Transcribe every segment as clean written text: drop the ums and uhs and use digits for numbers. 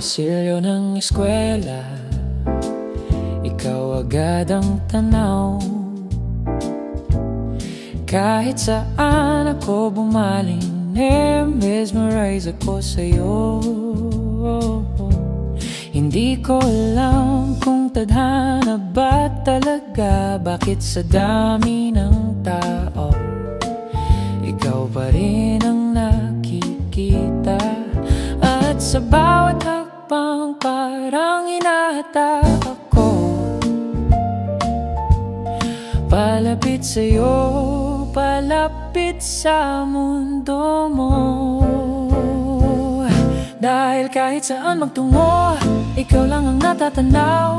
pasilyo ng eskwela, ikaw agad ang tanaw. Kahit saan ako bumaling, mesmerize ako sa'yo. Hindi ko alam kung tadhana ba talaga, bakit sa dami ng tao ikaw pa rin ang nakikita. At sa bawat hakbang parang hinahatak ako, palapit sa'yo, palapit sa mundo mo. Dahil kahit saan magtungo, ikaw lang ang natatanaw.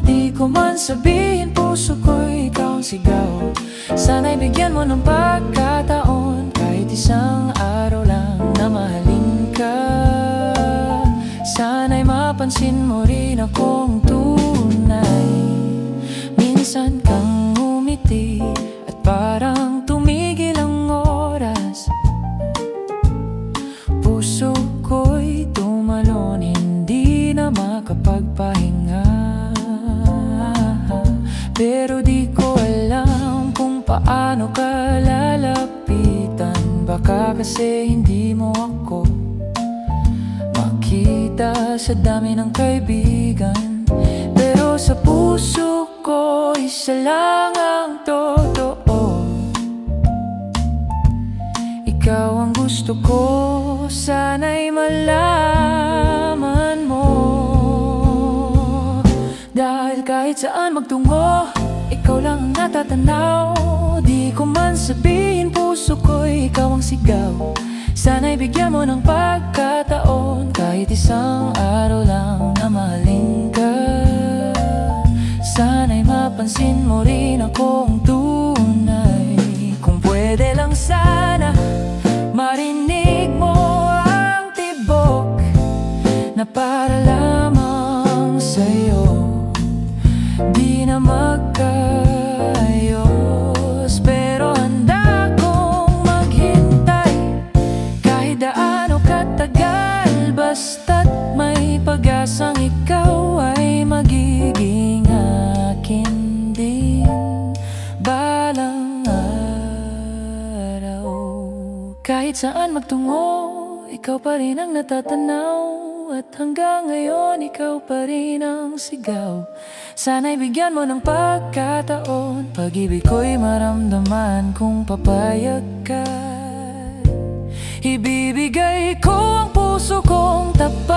Di ko man sabihin, puso ko'y ikaw ang sigaw. Sana'y bigyan mo ng pagkataon, kahit isang araw lang na mahalin ka. Sana'y mapansin mo rin akong tunay. Minsan kang umiti at parang tumigil ang oras. Puso ko'y tumalon, hindi na makapagpahinga. Pero di ko alam kung paano ka lalapitan. Baka kasi hindi mo ako makita sa dami ng kaibigan. Pero sa puso ko, isa lang ang totoo. Ikaw ang gusto ko, sana'y malaman mo. Dahil kahit saan magtungo, ikaw lang ang natatanaw. Di ko man sabihin, puso ko'y ikaw ang sigaw. Sana'y bigyan mo ng pagkataon, kahit isang araw lang na mahalin ka. Sana'y mapansin mo rin akong tunay. Kung pwede lang sana, marinig mo ang tibok na para lamang sa'yo. Di na magkaayos, pero handa kong maghintay kahit daano katagal, basta't may pag-asang ikaw ay magiging akin din balang araw. Kahit saan magtungo, ikaw pa rin ang natatanaw. At hanggang ngayon, ikaw pa rin ang sigaw. Sana'y bigyan mo ng pagkataon, pag-ibig ko'y maramdaman kung papayag ka. Ibibigay ko ang puso kong tapat.